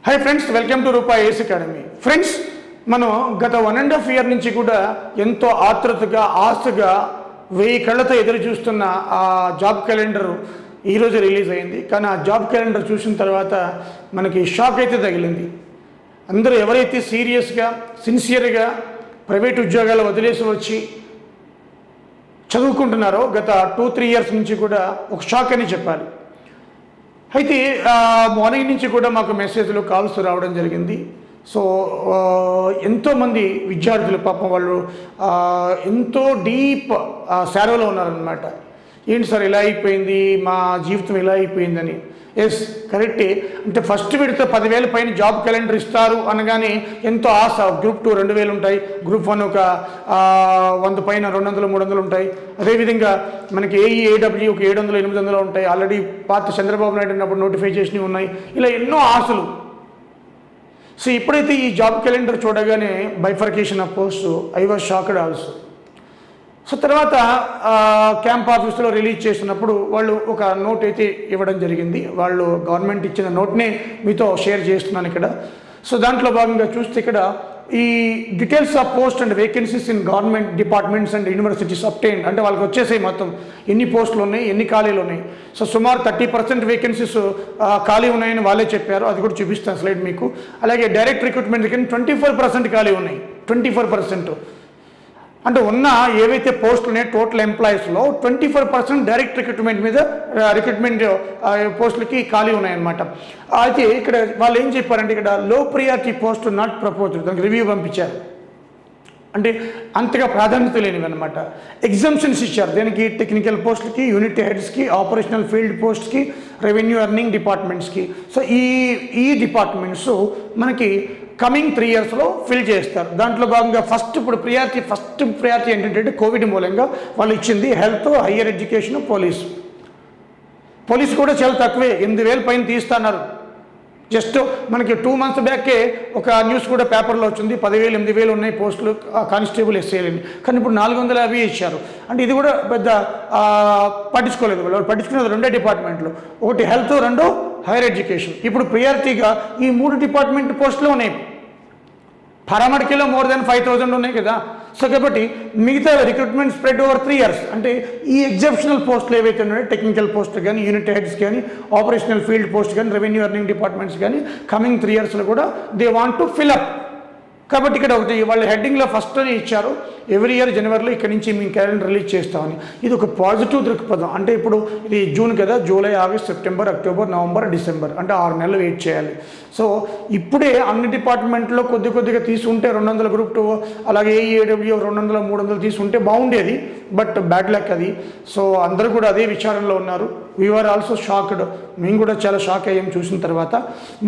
High friends welcome to Rupa S academy friends మనం గత 1.5 year నుంచి కూడా ఎంతో ఆత్రుతగా ఆశగా వెయ్యి కళ్ళతో ఎదురు చూస్తున్న ఆ జాబ్ క్యాలెండర్ ఈ రోజు రిలీజ్ అయ్యింది. కానీ ఆ జాబ్ క్యాలెండర్ చూసిన తర్వాత మనకి షాక్ అయితే తగిలింది. అందరూ ఎవరైతే సీరియస్గా సిన్సియర్గా ప్రైవేట్ ఉద్యోగాలు వదిలేసి వచ్చి చదువుకుంటున్నారో గత 2-3 ఇయర్స్ నుంచి కూడా ఒక షాక్ అని చెప్పాలి. అయితే మార్నింగ్ నుంచి కూడా మాకు మెసేజ్లు కాల్స్ రావడం జరిగింది. సో ఎంతోమంది విద్యార్థులు పాపం వాళ్ళు ఎంతో డీప్ శారోలో ఉన్నారనమాట. ఏంటి సార్ ఇలా అయిపోయింది, మా జీవితం ఇలా అయిపోయిందని. ఎస్ కరెక్టే. అంటే ఫస్ట్ విడత 10,000 పైన జాబ్ క్యాలెండర్ ఇస్తారు అనగానే ఎంతో ఆశ. గ్రూప్ 2 2,000 ఉంటాయి, గ్రూప్ 1 ఒక 100 పైన 200-300 ఉంటాయి. అదేవిధంగా మనకి ఏఈఏడబ్ల్యూ ఒక 700-800 ఉంటాయి. ఆల్రెడీ పాత చంద్రబాబు నాయుడు ఉన్నప్పుడు నోటిఫై చేసినవి ఉన్నాయి. ఇలా ఎన్నో ఆశలు. సో ఇప్పుడైతే ఈ జాబ్ క్యాలెండర్ చూడగానే bifurcation of post I was shocked also. So తర్వాత క్యాంప్ ఆఫీస్లో రిలీజ్ చేసినప్పుడు వాళ్ళు ఒక నోట్ అయితే ఇవ్వడం జరిగింది. వాళ్ళు గవర్నమెంట్ ఇచ్చిన నోట్నే మీతో షేర్ చేస్తున్నాను ఇక్కడ. సో దాంట్లో భాగంగా చూస్తే ఇక్కడ ఈ details of post and vacancies in government departments and universities obtain అంటే వాళ్ళకి వచ్చేసాయి మొత్తం ఎన్ని పోస్టులు ఉన్నాయి, ఎన్ని ఖాళీలు ఉన్నాయి. సో సుమారు 30% వేకెన్సీస్ ఖాళీ ఉన్నాయని వాళ్ళే చెప్పారు. అది కూడా చూపిస్తాను స్లైడ్ మీకు. అలాగే డైరెక్ట్ రిక్రూట్మెంట్ కింద 24% ఖాళీ ఉన్నాయి. 24% అంటే ఉన్న ఏవైతే పోస్టులు ఉన్నాయో టోటల్ ఎంప్లాయీస్లో 24% డైరెక్ట్ రిక్రూట్మెంట్ మీద రిక్రూట్మెంట్ పోస్టులకి ఖాళీ ఉన్నాయన్నమాట. అయితే ఇక్కడ వాళ్ళు ఏం చెప్పారంటే ఇక్కడ లో ప్రియారిటీ పోస్ట్ నాట్ ప్రపోజ్డ్, దానికి రివ్యూ పంపించారు. అంటే అంతగా ప్రాధాన్యత లేనివి అనమాట. ఎగ్జామ్షన్స్ ఇచ్చారు దేనికి, టెక్నికల్ పోస్టులకి, యూనిట్ హెడ్స్కి, ఆపరేషనల్ ఫీల్డ్ పోస్ట్కి, రెవెన్యూ ఎర్నింగ్ డిపార్ట్మెంట్స్కి. సో ఈ డిపార్ట్మెంట్స్ మనకి కమింగ్ 3 ఇయర్స్లో ఫిల్ చేస్తారు. దాంట్లో భాగంగా ఫస్ట్ ప్రయారిటీ ఏంటంటే కోవిడ్ మూలంగా వాళ్ళు ఇచ్చింది హెల్త్, హయ్యర్ ఎడ్యుకేషన్, పోలీసు కూడా చాలా తక్కువే, 8,000 పైన తీస్తున్నారు. జస్ట్ మనకి 2 మంత్స్ బ్యాకే ఒక న్యూస్ కూడా పేపర్లో వచ్చింది, 10,000 8,000 ఉన్నాయి పోస్టులు కానిస్టేబుల్ ఎస్ఐలని. కానీ ఇప్పుడు 450 ఇచ్చారు. అంటే ఇది కూడా పెద్ద పట్టించుకోలేదు. వాళ్ళు పట్టించుకునేది 2 డిపార్ట్మెంట్లు, ఒకటి హెల్త్, 2 హైయర్ ఎడ్యుకేషన్. ఇప్పుడు ప్రియారిటీగా ఈ 3 డిపార్ట్మెంట్ పోస్టులు ఉన్నాయి. పారామెడికల్లో మోర్ దెన్ 5,000 ఉన్నాయి కదా. సో కాబట్టి మిగతా రిక్రూట్మెంట్ స్ప్రెడ్ ఓవర్ 3 ఇయర్స్. అంటే ఈ ఎగ్జాప్షనల్ పోస్టులు ఏవైతే ఉన్నాయో టెక్నికల్ పోస్ట్ కానీ, యూనిట్ హెడ్స్ కానీ, ఆపరేషనల్ ఫీల్డ్ పోస్ట్ కానీ, రెవెన్యూ ఎర్నింగ్ డిపార్ట్మెంట్స్ కానీ కమింగ్ 3 ఇయర్స్లో కూడా they want to fill up. కాబట్టి ఇక్కడ ఒకటి వాళ్ళు హెడ్డింగ్లో ఫస్ట్ ఇచ్చారు, ఎవ్రీ ఇయర్ జనవరిలో ఇక్కడ నుంచి మేము క్యాలెండర్ రిలీజ్ చేస్తామని. ఇది ఒక పాజిటివ్ దృక్పథం. అంటే ఇప్పుడు ఇది జూన్ కదా, July, August, September, October, November, December అంటే 6 నెలలు వెయిట్ చేయాలి. సో ఇప్పుడే అన్ని డిపార్ట్మెంట్లో కొద్దిగా తీసుకుంటే 200 గ్రూప్ 2 అలాగే ఏఈఏడబ్ల్యూ 200-300 తీసుకుంటే బాగుండేది. బట్ బ్యాడ్ లక్ అది. సో అందరూ కూడా అదే విచారంలో ఉన్నారు. వీఆర్ ఆల్సో షాక్డ్, మేము కూడా చాలా షాక్ అయ్యాం చూసిన తర్వాత.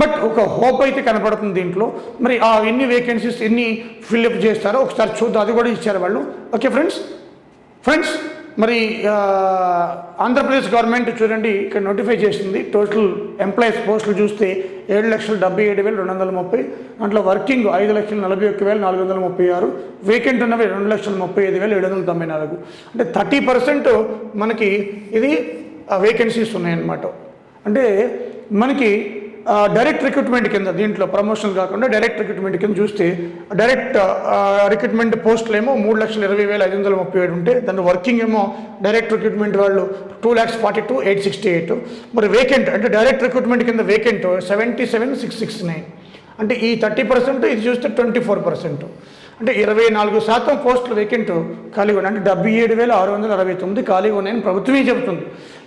బట్ ఒక హోప్ అయితే కనపడుతుంది దీంట్లో. మరి ఎన్ని వేకెన్సీస్ ఎన్ని ఫిల్అప్ చేస్తారో ఒకసారి చూద్దాం. అది కూడా ఇచ్చారు వాళ్ళు. ఓకే ఫ్రెండ్స్ మరి ఆంధ్రప్రదేశ్ గవర్నమెంట్ చూడండి ఇక్కడ నోటిఫై చేసింది. టోటల్ ఎంప్లాయీస్ పోస్టులు చూస్తే 7,77,230, దాంట్లో వర్కింగ్ 5,41,436, వేకెంట్ ఉన్నవి 2,35,794. అంటే 30% మనకి ఇది వేకెన్సీస్ ఉన్నాయన్నమాట. అంటే మనకి డైరెక్ట్ రిక్రూట్మెంట్ కింద దీంట్లో ప్రమోషన్ కాకుండా డైరెక్ట్ రిక్రూట్మెంట్ కింద చూస్తే డైరెక్ట్ రిక్రూట్మెంట్ పోస్టులు ఏమో 3,20,537 ఉంటే దాని వర్కింగ్ ఏమో డైరెక్ట్ రిక్రూట్మెంట్ వాళ్ళు 2,42,868. మరి వేకెంట్ అంటే డైరెక్ట్ రిక్రూట్మెంట్ కింద వేకెంట్ 77,669. అంటే ఈ 30% ఇది చూస్తే 24%. అంటే 24% పోస్టులు వేకెంట్ ఖాళీగా ఉన్నాయి. అంటే 77,669 ఖాళీగా ఉన్నాయని ప్రభుత్వమే చెబుతుంది.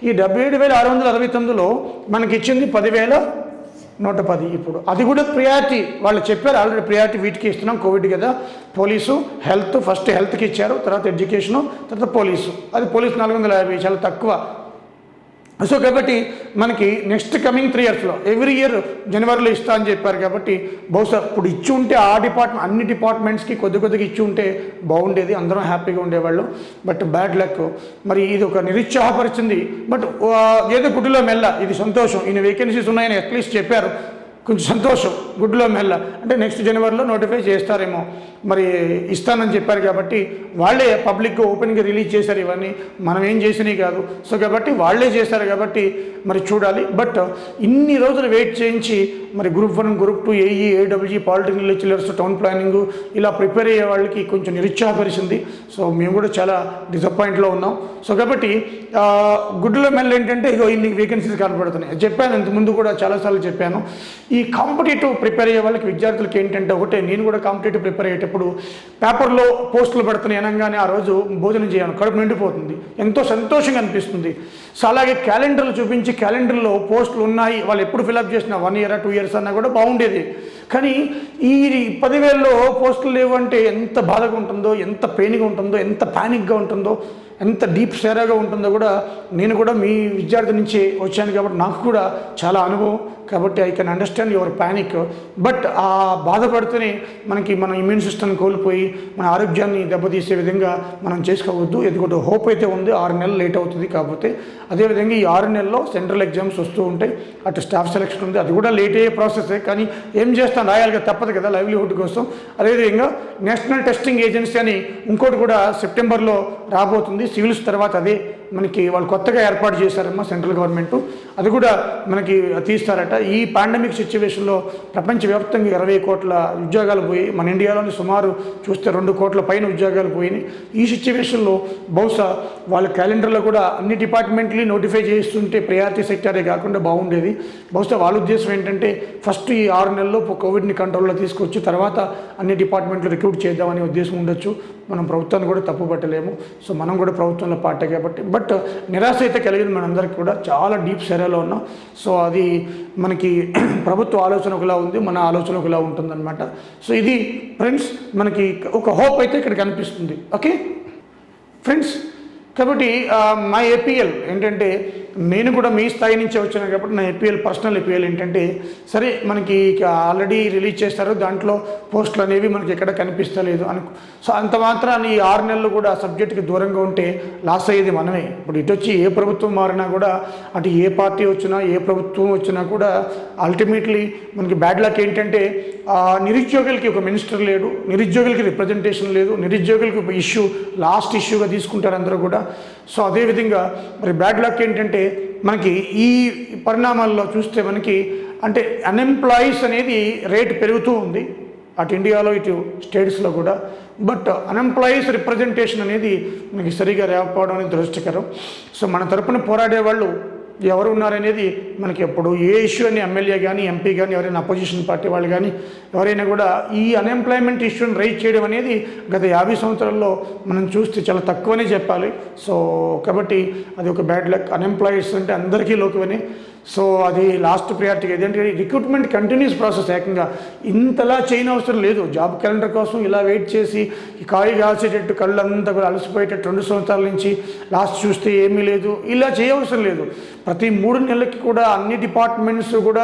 ఈ 77,669లో మనకి ఇచ్చింది 10,110. ఇప్పుడు అది కూడా ప్రియారిటీ వాళ్ళు చెప్పారు ఆల్రెడీ, ప్రియారిటీ వీటికి ఇస్తున్నాం, కోవిడ్ కదా. పోలీసు, హెల్త్, ఫస్ట్ హెల్త్కి ఇచ్చారు, తర్వాత ఎడ్యుకేషను, తర్వాత పోలీసు. అది పోలీసు 450, చాలా తక్కువ. సో కాబట్టి మనకి నెక్స్ట్ కమింగ్ 3 ఇయర్స్లో ఎవ్రీ ఇయర్ జనవరిలో ఇస్తా అని చెప్పారు. కాబట్టి బహుశా ఇప్పుడు ఇచ్చి ఉంటే అన్ని డిపార్ట్మెంట్స్కి కొద్దిగా ఇచ్చి ఉంటే బాగుండేది, అందరం హ్యాపీగా ఉండేవాళ్ళు. But bad luck. మరి ఇది ఒక నిరుత్సాహపరిచింది. బట్ ఏదో గుడిలో మెల్ల ఇది సంతోషం. ఈయన వేకెన్సీస్ ఉన్నాయని అట్లీస్ట్ చెప్పారు. కొంచెం సంతోషం. గుడ్లో మెల్ల అంటే నెక్స్ట్ జనవరిలో నోటిఫై చేస్తారేమో, మరి ఇస్తానని చెప్పారు కాబట్టి వాళ్ళే పబ్లిక్గా ఓపెన్గా రిలీజ్ చేశారు. ఇవన్నీ మనం ఏం చేసినవి కాదు. సో కాబట్టి వాళ్ళే చేశారు కాబట్టి మరి చూడాలి. బట్ ఇన్ని రోజులు వెయిట్ చేయించి మరి group 1, group 2, AE, ఏడబ్ల్యూజీ, polytechnic lecturers, town planning ఇలా ప్రిపేర్ అయ్యే వాళ్ళకి కొంచెం నిరుత్సాహపరిచింది. సో మేము కూడా చాలా డిసప్పాయింట్లో ఉన్నాం. సో కాబట్టి గుడ్లో మెల్ల ఏంటంటే ఇగో ఇన్ని వేకెన్సీస్ కనపడుతున్నాయి. చెప్పాను ఇంతకుముందు కూడా చాలాసార్లు చెప్పాను. ఈ కాంపిటేటివ్ ప్రిపేర్ అయ్యే వాళ్ళకి విద్యార్థులకి ఏంటంటే ఒకటే, నేను కూడా కాంపిటేటివ్ ప్రిపేర్ అయ్యేటప్పుడు పేపర్లో పోస్టులు పడుతున్నాయి అనగానే ఆ రోజు భోజనం చేయను, కడుపు నిండిపోతుంది, ఎంతో సంతోషంగా అనిపిస్తుంది. సో అలాగే క్యాలెండర్లు చూపించి క్యాలెండర్లో పోస్టులు ఉన్నాయి, వాళ్ళు ఎప్పుడు ఫిలప్ చేసినా 1 year 2 years అన్నా కూడా బాగుండేది. కానీ ఈ 10,000లో పోస్టులు లేవు అంటే ఎంత బాధగా ఉంటుందో, ఎంత పెయిన్గా ఉంటుందో, ఎంత ప్యానిక్గా ఉంటుందో, ఎంత డీప్ సేరాగా ఉంటుందో కూడా నేను కూడా మీ విద్యార్థి నుంచి వచ్చాను కాబట్టి నాకు కూడా చాలా అనుభవం. కాబట్టి I can understand your panic. But ఆ బాధపడుతూనే మన ఇమ్యూన్ సిస్టమ్ కోల్పోయి మన ఆరోగ్యాన్ని దెబ్బతీసే విధంగా మనం చేసుకోవద్దు. ఎందుకంటే హోప్ అయితే ఉంది, 6 నెలలు లేట్ అవుతుంది. కాకపోతే అదేవిధంగా ఈ 6 నెలల్లో సెంట్రల్ ఎగ్జామ్స్ వస్తూ ఉంటాయి, అటు స్టాఫ్ సెలక్షన్ ఉంది, అది కూడా లేట్ అయ్యే ప్రాసెసే. కానీ ఏం చేస్తాం, రాయాలిగా, తప్పదు కదా లైవ్లీహుడ్ కోసం. అదేవిధంగా నేషనల్ టెస్టింగ్ ఏజెన్సీ అని ఇంకోటి కూడా సెప్టెంబర్లో రాబోతుంది. సివిల్స్ తర్వాత అదే మనకి వాళ్ళు కొత్తగా ఏర్పాటు చేశారమ్మా సెంట్రల్ గవర్నమెంట్, అది కూడా మనకి తీస్తారట. ఈ పాండమిక్ సిచ్యువేషన్లో ప్రపంచవ్యాప్తంగా 20 కోట్ల ఉద్యోగాలు పోయి, మన ఇండియాలోని సుమారు చూస్తే 2 కోట్ల పైన ఉద్యోగాలు పోయినాయి. ఈ సిచ్యువేషన్లో బహుశా వాళ్ళ క్యాలెండర్లో కూడా అన్ని డిపార్ట్మెంట్లు నోటిఫై చేస్తుంటే ప్రయారిటీ సెక్టారే కాకుండా బాగుండేది. బహుశా వాళ్ళ ఉద్దేశం ఏంటంటే ఫస్ట్ ఈ 6 నెలల్లో కోవిడ్ని కంట్రోల్లో తీసుకొచ్చి తర్వాత అన్ని డిపార్ట్మెంట్లు రిక్రూట్ చేద్దామనే ఉద్దేశం ఉండొచ్చు. మనం ప్రభుత్వాన్ని కూడా తప్పు పట్టలేము. సో మనం కూడా ప్రభుత్వంలో పార్టీ కాబట్టి. బట్ నిరాశ అయితే కలిగింది మనందరికీ కూడా, చాలా డీప్ సెరాలో ఉన్నాం. సో అది మనకి ప్రభుత్వ ఆలోచన ఒకలా ఉంది, మన ఆలోచన ఒకలా ఉంటుందన్నమాట. సో ఇది ఫ్రెండ్స్ మనకి ఒక హోప్ అయితే ఇక్కడ కనిపిస్తుంది. ఓకే ఫ్రెండ్స్, కాబట్టి మా ఏపీఎల్ ఏంటంటే నేను కూడా మీ స్థాయి నుంచే వచ్చాను కాబట్టి నా పర్సనల్ ఏపీఎల్ ఏంటంటే, సరే మనకి ఆల్రెడీ రిలీజ్ చేస్తారు, దాంట్లో పోస్టులు అనేవి మనకి ఎక్కడ కనిపిస్తలేదు సో అంత మాత్రాన్ని ఈ 6 నెలలు కూడా సబ్జెక్టుకి దూరంగా ఉంటే లాస్ అయ్యేది మనమే. ఇప్పుడు ఇటు వచ్చి ఏ ప్రభుత్వం మారినా కూడా, అటు ఏ పార్టీ వచ్చినా, ఏ ప్రభుత్వం వచ్చినా కూడా అల్టిమేట్లీ మనకి బ్యాడ్ లక్ ఏంటంటే నిరుద్యోగులకి ఒక మినిస్టర్ లేడు, నిరుద్యోగులకి రిప్రజెంటేషన్ లేదు, నిరుద్యోగులకి ఒక ఇష్యూ లాస్ట్ ఇష్యూగా తీసుకుంటారు అందరూ కూడా. సో అదేవిధంగా మరి బ్యాడ్ లక్ ఏంటంటే మనకి ఈ పరిణామాల్లో చూస్తే మనకి అంటే అన్ఎంప్లాయీస్ అనేది రేట్ పెరుగుతూ ఉంది అటు ఇండియాలో ఇటు స్టేట్స్లో కూడా. బట్ అన్ఎంప్లాయీస్ రిప్రజెంటేషన్ అనేది మనకి సరిగా లేకపోవడం అనేది దురదృష్టకరం. సో మన తరపున పోరాడే వాళ్ళు ఎవరు ఉన్నారనేది మనకి ఎప్పుడు ఏ ఇష్యూ అని ఎమ్మెల్యే కానీ ఎంపీ కానీ ఎవరైనా అపోజిషన్ పార్టీ వాళ్ళు కానీ ఎవరైనా కూడా ఈ అన్ఎంప్లాయ్మెంట్ ఇష్యూని రైజ్ చేయడం అనేది గత 50 సంవత్సరాల్లో మనం చూస్తే చాలా తక్కువనే చెప్పాలి. సో కాబట్టి అది ఒక బ్యాడ్ లక్. అన్ఎంప్లాయీస్ అంటే అందరికీ లోకువని. సో అది లాస్ట్ ప్రయారిటీగా ఏదంటే రిక్రూట్మెంట్ కంటిన్యూస్ ప్రాసెస్. ఏకంగా ఇంతలా చేయని అవసరం లేదు. జాబ్ క్యాలెండర్ కోసం ఇలా వెయిట్ చేసి ఈ కాయ కాల్చేటట్టు కళ్ళంతా కూడా అలసిపోయేటట్టు 2 సంవత్సరాల నుంచి లాస్ట్ చూస్తే ఏమీ లేదు, ఇలా చేయవసరం లేదు. ప్రతి 3 నెలలకి కూడా అన్ని డిపార్ట్మెంట్స్ కూడా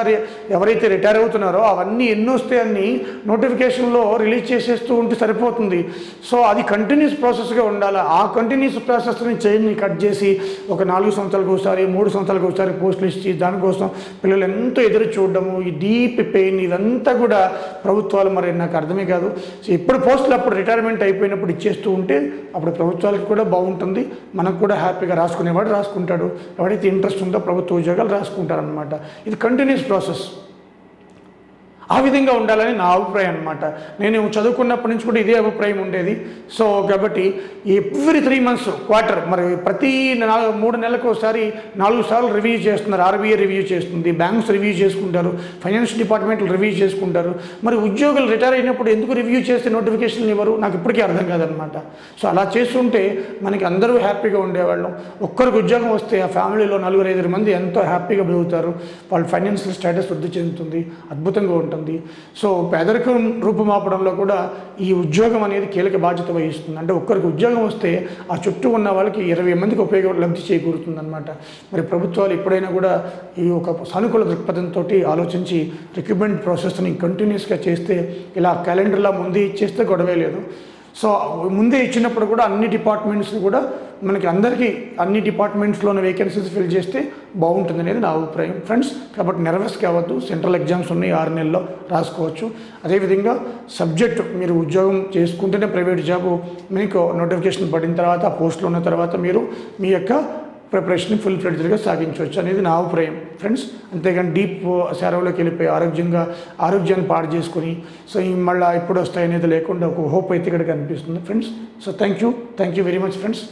ఎవరైతే రిటైర్ అవుతున్నారో అవన్నీ ఎన్ని వస్తే అన్ని నోటిఫికేషన్లో రిలీజ్ చేసేస్తూ ఉంటే సరిపోతుంది. సో అది కంటిన్యూస్ ప్రాసెస్గా ఉండాలి. ఆ కంటిన్యూస్ ప్రాసెస్ని చైన్ని కట్ చేసి ఒక 4 సంవత్సరాలకు ఒకసారి 3 సంవత్సరాలకు ఒకసారి పోస్టులు ఇచ్చి దానికోసం పిల్లలు ఎంతో ఎదురు చూడడము, ఈ డీప్ పెయిన్ ఇదంతా కూడా ప్రభుత్వాలు మరి నాకు అర్థమే కాదు. సో ఇప్పుడు పోస్టులు అప్పుడు రిటైర్మెంట్ అయిపోయినప్పుడు ఇచ్చేస్తూ ఉంటే అప్పుడు ప్రభుత్వాలకు కూడా బాగుంటుంది, మనకు కూడా హ్యాపీగా రాసుకునేవాడు రాసుకుంటాడు, ఎవరైతే ఇంట్రెస్ట్ ఉందో ప్రభుత్వ ఉద్యోగాలు రాసుకుంటారనమాట. ఇది కంటిన్యూస్ ప్రాసెస్. ఆ విధంగా ఉండాలని నా అభిప్రాయం అనమాట. నేను చదువుకున్నప్పటి నుంచి కూడా ఇదే అభిప్రాయం ఉండేది. సో కాబట్టి ఎవ్రీ 3 months క్వార్టర్ మరి ప్రతి 3 నెలలకు ఒకసారి 4 సార్లు రివ్యూ చేస్తున్నారు. ఆర్బీఐ రివ్యూ చేస్తుంది, బ్యాంక్స్ రివ్యూ చేసుకుంటారు, ఫైనాన్స్ డిపార్ట్మెంట్లు రివ్యూ చేసుకుంటారు. మరి ఉద్యోగులు రిటైర్ అయినప్పుడు ఎందుకు రివ్యూ చేస్తే నోటిఫికేషన్లు ఇవ్వరు నాకు ఇప్పటికీ అర్థం కాదనమాట. సో అలా చేస్తుంటే మనకి అందరూ హ్యాపీగా ఉండేవాళ్ళం. ఒక్కరికి ఉద్యోగం వస్తే ఆ ఫ్యామిలీలో 4-5 మంది ఎంతో హ్యాపీగా బతుకుతారు, వాళ్ళ ఫైనాన్షియల్ స్టేటస్ వృద్ధి చెందుతుంది, అద్భుతంగా ఉంటుంది. సో పేదరికం రూపుమాపడంలో కూడా ఈ ఉద్యోగం అనేది కీలక బాధ్యత వహిస్తుంది. అంటే ఒక్కరికి ఉద్యోగం వస్తే ఆ చుట్టూ ఉన్న వాళ్ళకి 20 మందికి లబ్ధి చేకూరుతుంది అనమాట. మరి ప్రభుత్వాలు ఎప్పుడైనా కూడా ఈ ఒక సానుకూల దృక్పథంతో ఆలోచించి రిక్రూట్మెంట్ ప్రాసెస్ని కంటిన్యూస్గా చేస్తే, ఇలా క్యాలెండర్లా ముందే ఇచ్చేస్తే గొడవే లేదు. సో ముందే ఇచ్చినప్పుడు కూడా అన్ని డిపార్ట్మెంట్స్ కూడా మనకి అందరికీ అన్ని డిపార్ట్మెంట్స్లోని వేకెన్సీస్ ఫిల్ చేస్తే బాగుంటుంది అనేది నా అభిప్రాయం ఫ్రెండ్స్. కాబట్టి నెర్వస్ కావద్దు, సెంట్రల్ ఎగ్జామ్స్ ఉన్నాయి, 6 నెలల్లో రాసుకోవచ్చు. అదేవిధంగా సబ్జెక్టు మీరు ఉద్యోగం చేసుకుంటేనే ప్రైవేట్ జాబు మీకు నోటిఫికేషన్ పడిన తర్వాత, ఆ పోస్టులు ఉన్న తర్వాత మీరు మీ యొక్క ప్రిపరేషన్ ఫుల్ ఫ్లెడ్జ్డ్గా సాగించవచ్చు అనేది నా అభిప్రాయం ఫ్రెండ్స్. అంతేగాని డీప్ సేరవలోకి వెళ్ళిపోయి ఆరోగ్యాన్ని పాడు చేసుకుని సో మళ్ళీ ఎప్పుడు వస్తాయనేది లేకుండా ఒక హోప్ అయితే ఇక్కడ కనిపిస్తుంది friends. So thank you very much friends.